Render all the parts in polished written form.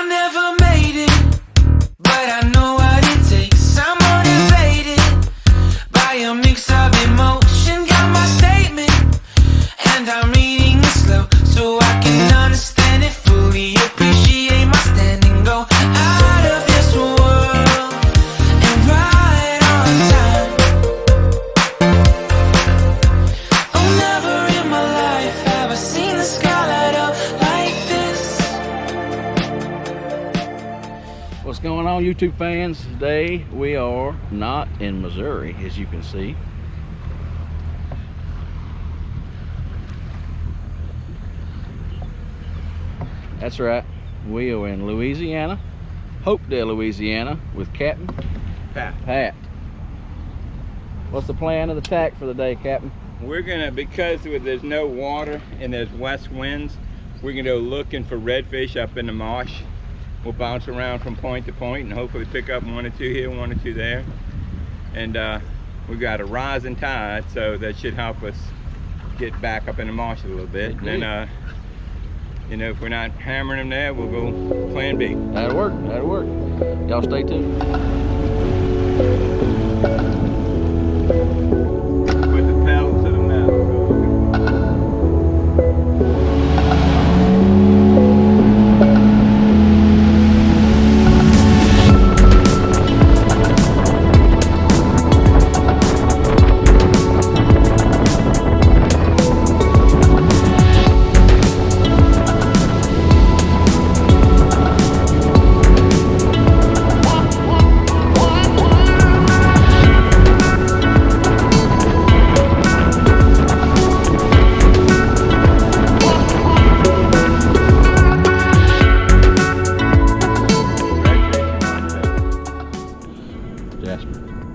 I never made it, but I know what it takes. I'm motivated by a mix of emotion. Got my statement, and I'm reading it slow so I can understand it fully. Appreciate my standing, go out of this world and right on time. Oh, never in my life have I seen the sky light up like this. What's going on, YouTube fans? Today we are not in Missouri, as you can see. That's right, we are in Louisiana, Hopedale, Louisiana, with Captain Pat. What's the plan of attack for the day, Captain? We're gonna, because there's no water and there's west winds, we're gonna go looking for redfish up in the marsh. We'll bounce around from point to point and hopefully pick up one or two here, one or two there. And we've got a rising tide, so that should help us get back up in the marsh a little bit. And then, you know, if we're not hammering them there, we'll go plan B. That'll work, that'll work. Y'all stay tuned. Put the pedal to the metal.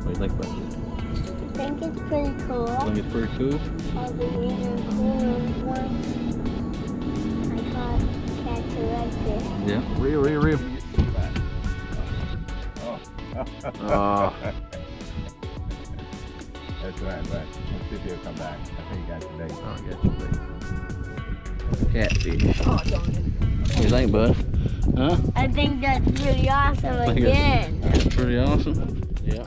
What do you think about it? I think it's pretty cool. I think it's pretty cool. I'll be even cooler once I caught catch a redfish. Yeah, real. That's right, but let's see if he'll come back. I think he got your bait. Oh, I got your bait. Catfish. Oh, darn it. What do you think, bud? Huh? I think that's pretty awesome again. That's pretty awesome. Yeah.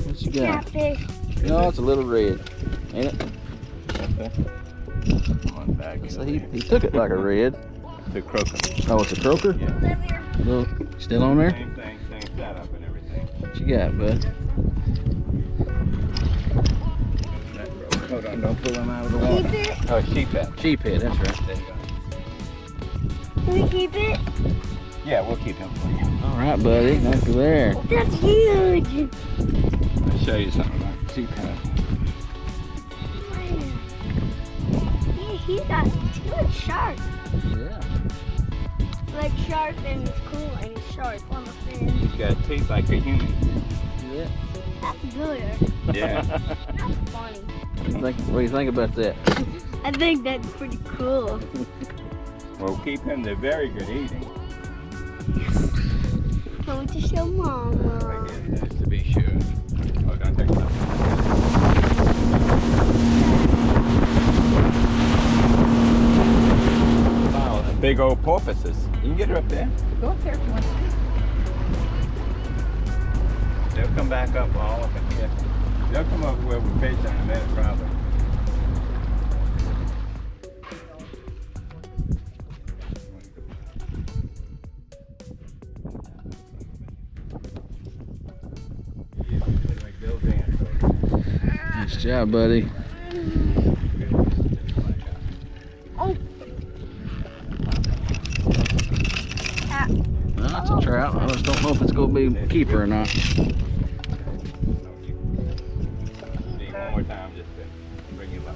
What you got? Catfish. No, it's a little red, ain't it? Come on back. So he took it like a red. The croaker. Oh, it's a croaker? Yeah. Live here. Look, still on there? Same thing, same setup and everything. What you got, bud? Hold on, don't pull him out of the water. Keep it. Oh, sheephead. Sheephead, that's right. There you go. Can we keep it? Yeah, we'll keep him for you. All right, buddy. Thank you there. That's huge. I'll show you something about sheephead. He's got good sharp. Yeah. Like sharp and it's cool and it's sharp on the fin. He's got teeth like a human. Yeah. That's good. Yeah. That's funny. What do you think about that? I think that's pretty cool. We'll keep him. They're very good eating. I want to show Mama. Right here, just to be sure. Oh, don't take that. Wow, the big old porpoises. You can get her up there. Go up there if you want to. They'll come back up all up in here. They'll come up where we're fishing in a minute, probably. Nice job, buddy. Oh. Well, that's a trout. I just don't know if it's going to be a keeper or not. Need one more time just to bring him up.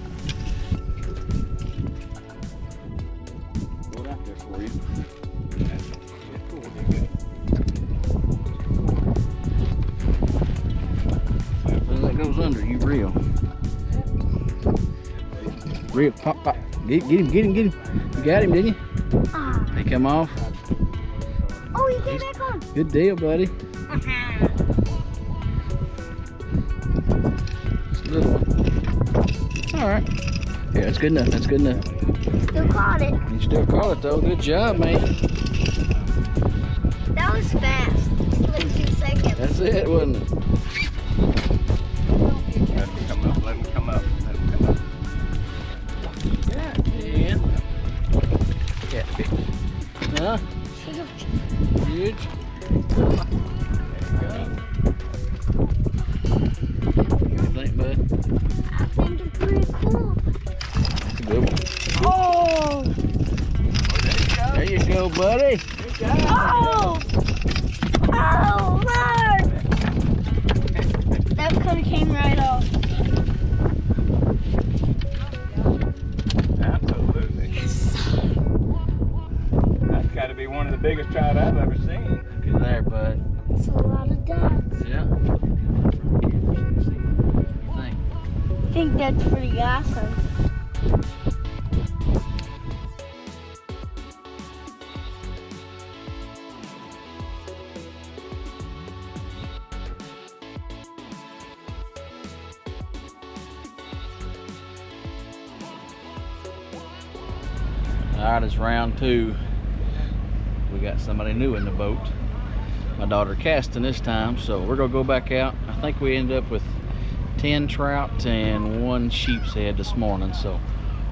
Go out there for you. That's cool. They're good. When that goes under, you reel. Reel, pop. Get him. You got him, didn't you? Ah. He come off. Oh, he came back on. Good deal, buddy. It's a little one. All right. Yeah, that's good enough. That's good enough. Still caught it. You still caught it though. Good job, man. That was fast. Like 2 seconds. That's it, wasn't it? Let him come up, let him come up, let him come up. Yeah. Catfish. Huh? Huge. What do you think, bud? I think it's pretty cool. That's a good one. Oh! There you go, buddy. Oh! Oh, Lord! That could have came right off. Absolutely. That's got to be one of the biggest trout I've ever seen. Look at there, bud. It's a lot of dots. Yeah. What do you think? I think that's pretty awesome. All right, it's round 2. We got somebody new in the boat. My daughter casting this time, so we're gonna go back out. I think we ended up with 10 trout and 1 sheep's head this morning, so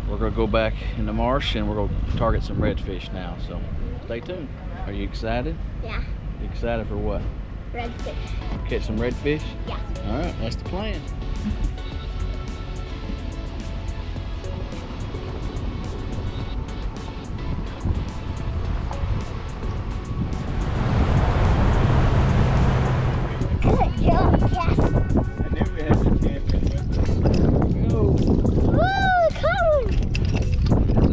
we're gonna go back in the marsh and we're gonna target some redfish now, so stay tuned. Are you excited? Yeah. You excited for what? Redfish. Catch some redfish? Yeah. All right, that's the plan. Good job, yes. I knew we had the champion with us. Go. Woo, caught one.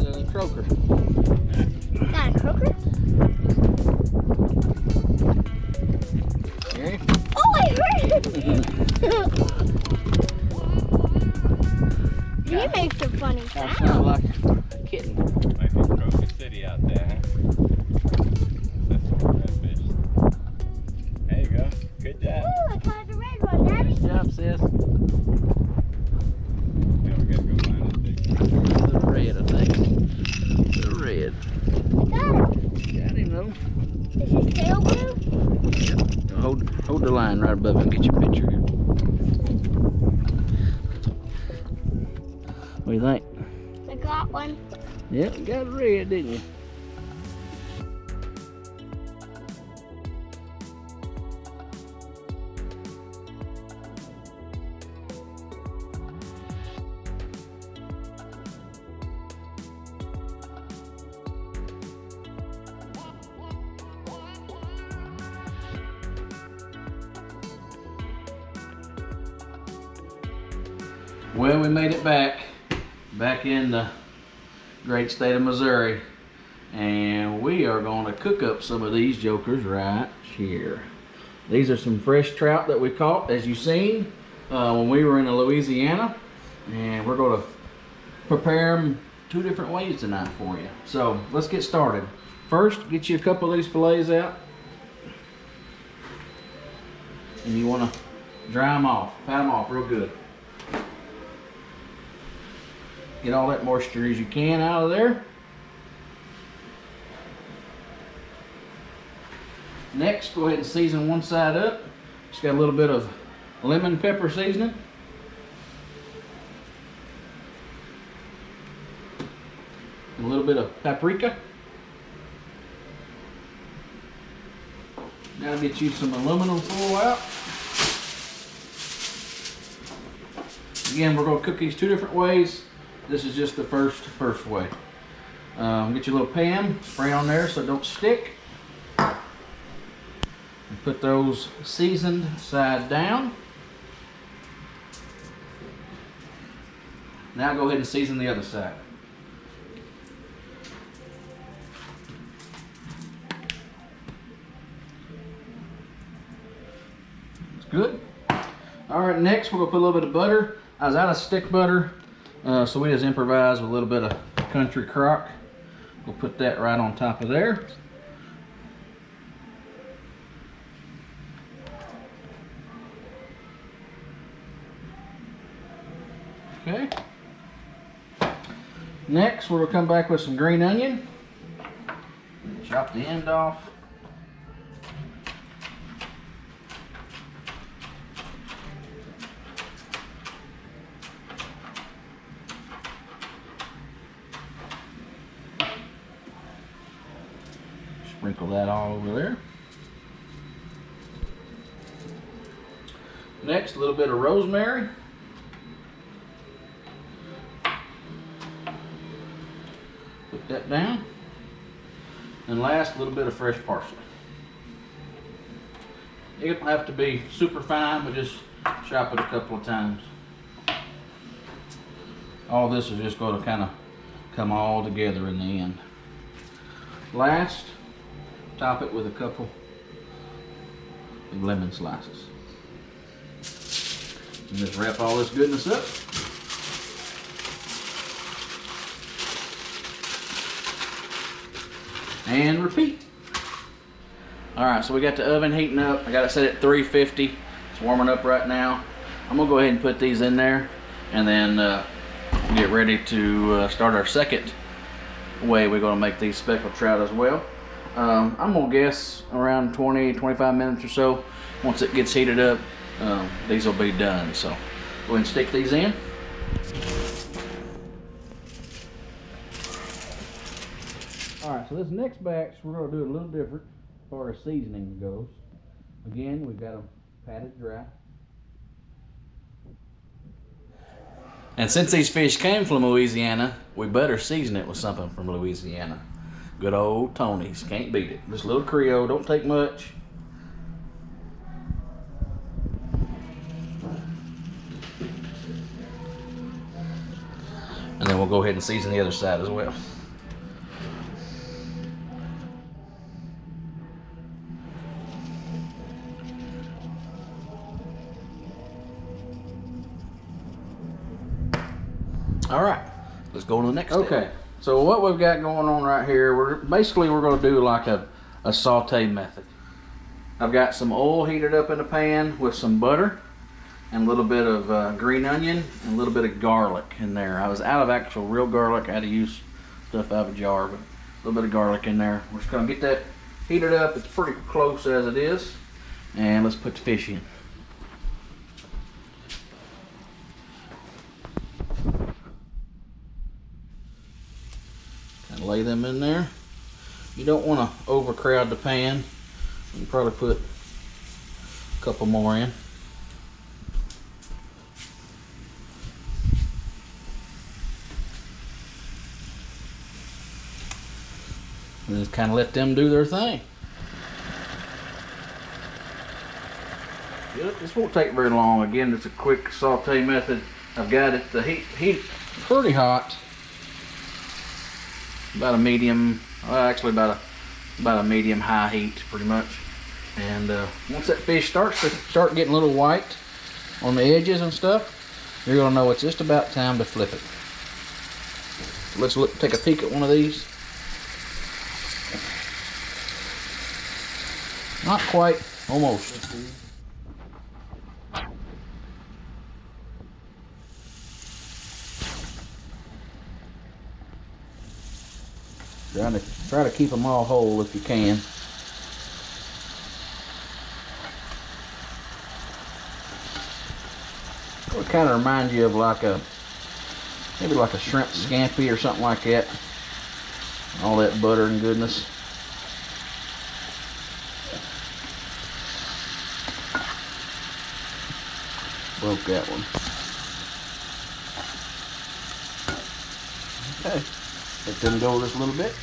It's a croaker. Got a croaker? Gary? Oh, I heard it. He makes a funny That sound. sounds like a kitten. Might be Crocus City out there, huh? That's some redfish. There you go. Good job. Ooh, I caught the red one, Daddy. Good job, sis. Now we gotta go find this big one. The red, I think. The red. Got it. Got him though. Is his tail blue? Hold the line right above him. Get your picture here. What do you think? I got one. Yep, you got a red, didn't you? Well, we made it back in the great state of Missouri, and we are going to cook up some of these jokers right here. These are some fresh trout that we caught, as you've seen, when we were in Louisiana, and we're going to prepare them 2 different ways tonight for you. So let's get started. First, get you a couple of these fillets out, and you want to dry them off, pat them off real good. Get all that moisture as you can out of there. Next, go ahead and season one side up. Just got a little bit of lemon pepper seasoning. A little bit of paprika. Now get you some aluminum foil out. Again, we're going to cook these 2 different ways. This is just the first way. Get your little pan, spray on there so it don't stick. And put those seasoned side down. Now go ahead and season the other side. That's good. All right, next we're gonna put a little bit of butter. I was out of stick butter, so we just improvised with a little bit of country crock. We'll put that right on top of there. Okay. Next, we'll come back with some green onion. Chop the end off. Sprinkle that all over there. Next, a little bit of rosemary. Put that down. And last, a little bit of fresh parsley. It don't have to be super fine, but just chop it a couple of times. All this is just going to kind of come all together in the end. Last, top it with a couple of lemon slices. And just wrap all this goodness up. And repeat. Alright, so we got the oven heating up. I got it set at 350. It's warming up right now. I'm going to go ahead and put these in there and then get ready to start our second way we're going to make these speckled trout as well. I'm going to guess around 20-25 minutes or so. Once it gets heated up, these will be done. So go ahead and stick these in. Alright, so this next batch we're going to do it a little different as far as seasoning goes. Again, we've got them patted dry. And since these fish came from Louisiana, we better season it with something from Louisiana. Good old Tony's, can't beat it. Just a little Creole, don't take much. And then we'll go ahead and season the other side as well. All right, let's go to the next step. Okay, so what we've got going on right here, we're going to do like a saute method. I've got some oil heated up in a pan with some butter and a little bit of green onion and a little bit of garlic in there. I was out of actual real garlic. I had to use stuff out of a jar, but a little bit of garlic in there. We're just going to get that heated up. It's pretty close as it is. And let's put the fish in. And lay them in there. You don't want to overcrowd the pan. You can probably put a couple more in. And just kind of let them do their thing. Yep, this won't take very long. Again, it's a quick saute method. I've got it the heat pretty hot. About a medium, actually about a medium high heat, pretty much. And once that fish starts to getting a little white on the edges and stuff, you're gonna know it's just about time to flip it. So let's take a peek at one of these. Not quite, almost. Try to keep them all whole if you can. It kind of reminds you of maybe like a shrimp scampi or something like that. All that butter and goodness. Broke that one. Okay, let them go just a little bit.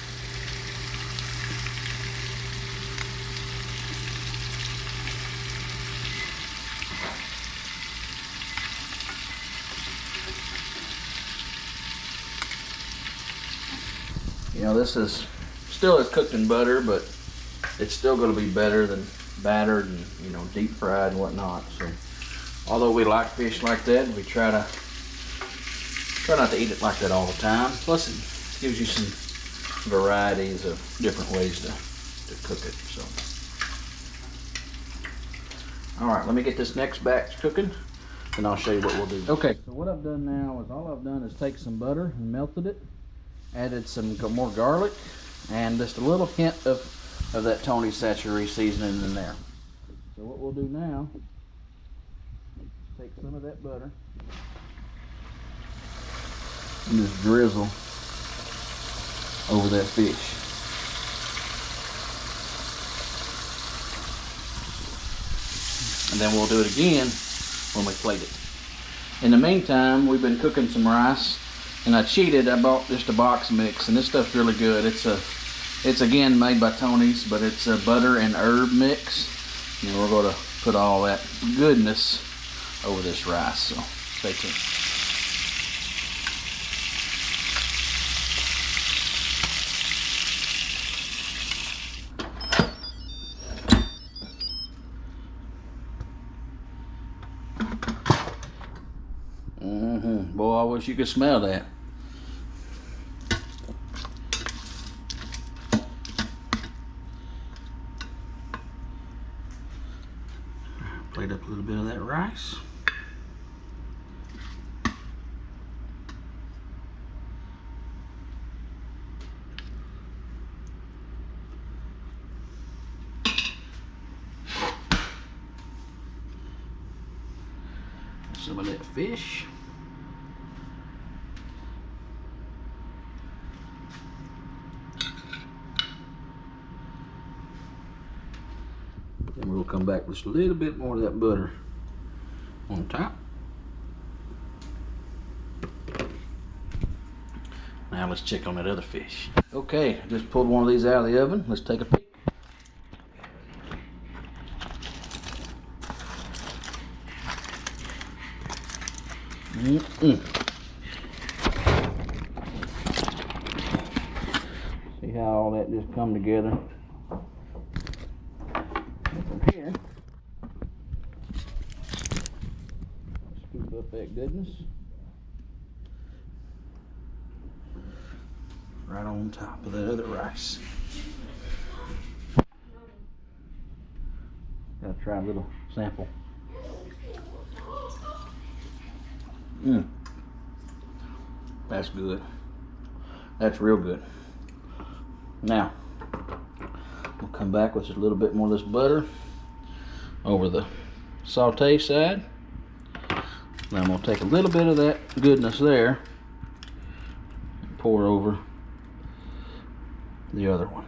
You know, this is still is cooked in butter, but it's still going to be better than battered and, you know, deep fried and whatnot. So, although we like fish like that, we try not to eat it like that all the time. Plus, it gives you some varieties of different ways to cook it. So, all right, let me get this next batch cooking, and I'll show you what we'll do. Okay, so what I've done now is all I've done is take some butter and melted it. Added some more garlic and just a little hint of that Tony Chachere's seasoning in there. So what we'll do now, take some of that butter and just drizzle over that fish. And then we'll do it again when we plate it. In the meantime, we've been cooking some rice, and I cheated. I bought just a box mix, and this stuff's really good. It's again made by Tony's, but it's a butter and herb mix. And we're going to put all that goodness over this rice, so stay tuned. Boy, I wish you could smell that. Plate up a little bit of that rice. Some of that fish. Then we'll come back with just a little bit more of that butter on top. Now let's check on that other fish. Okay, I just pulled one of these out of the oven. Let's take a peek. See how all that just come together. And from here, scoop up that goodness right on top of that other rice. Gotta try a little sample. That's good. That's real good. Now, we'll come back with just a little bit more of this butter over the saute side. Now I'm going to take a little bit of that goodness there and pour over the other one.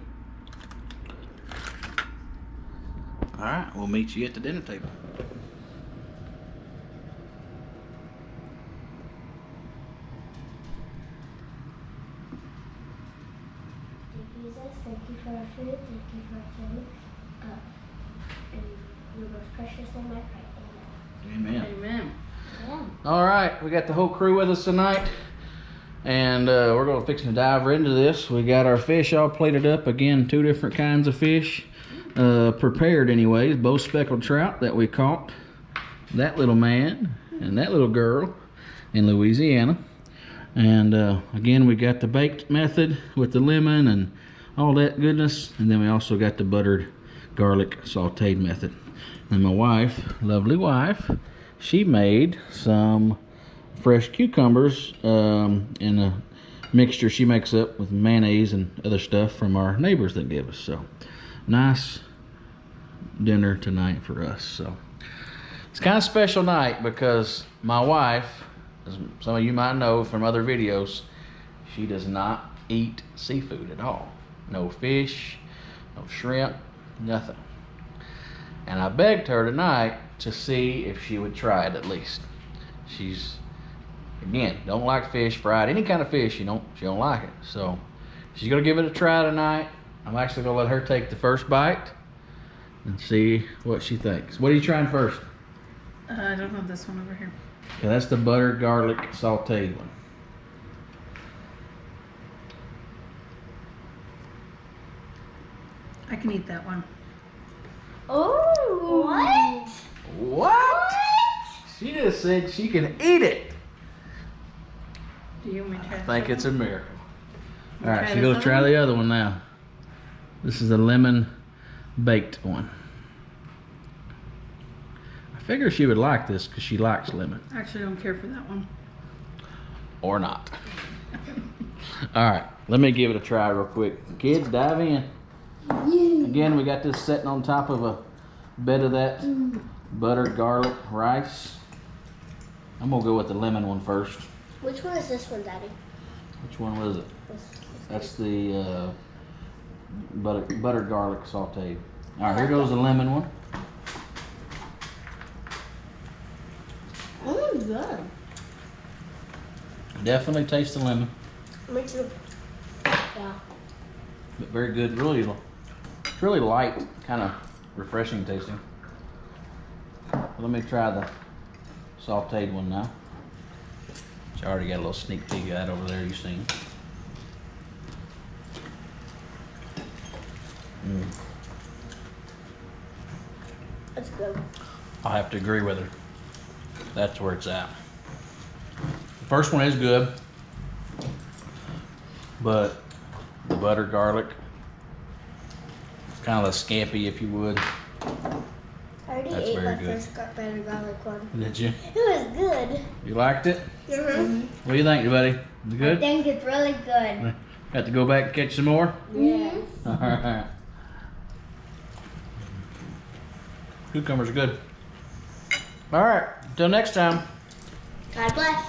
All right, we'll meet you at the dinner table. Thank you for our food. Thank you for our family. And you're most precious in my heart. Amen. Amen. Yeah. All right, we got the whole crew with us tonight, and we're going to fix to dive right into this. We got our fish all plated up. Again, 2 different kinds of fish, prepared anyways. Both speckled trout that we caught, that little man and that little girl in Louisiana. And again, we got the baked method with the lemon and all that goodness, and then we also got the buttered garlic sauteed method. And my wife, lovely wife, she made some fresh cucumbers in a mixture she makes up with mayonnaise and other stuff from our neighbors that give us. So nice dinner tonight for us. So it's kind of a special night because my wife, as some of you might know from other videos, she does not eat seafood at all. No fish, no shrimp, nothing. And I begged her tonight to see if she would try it at least. She's, again, don't like fish, fried, any kind of fish, she don't like it. So she's gonna give it a try tonight. I'm actually gonna let her take the first bite and see what she thinks. What are you trying first? I don't have this one over here. Okay, that's the butter garlic sauteed one. I can eat that one. Oh, what? What? She just said she can eat it. Do you want me to try I think it's a miracle. All Wanna right, try she's this gonna try other the other one now. This is a lemon baked one. I figure she would like this because she likes lemon. I actually don't care for that one. Or not. All right, let me give it a try real quick. Kids, dive in. Again, we got this sitting on top of a bed of that buttered garlic rice. I'm gonna go with the lemon one first. Which one is this one, Daddy? Which one was it? That's the buttered garlic sauteed. All right, here goes the lemon one. Good. Definitely taste the lemon, Me too. Yeah. but very good. It's really light, kind of refreshing tasting. Let me try the sauteed one now. Which I already got a little sneak peek of that over there. You've seen. That's good. I have to agree with her. That's where it's at. The first one is good, but the buttered garlic, kind of a scampi, if you would. I already That's ate very my good. first butter garlic one. Did you? It was good. You liked it? Mm-hmm. What do you think, buddy? Is it I good? think it's really good. Got to go back and catch some more? Yeah. All right. Cucumbers are good. All right. Until next time. God bless.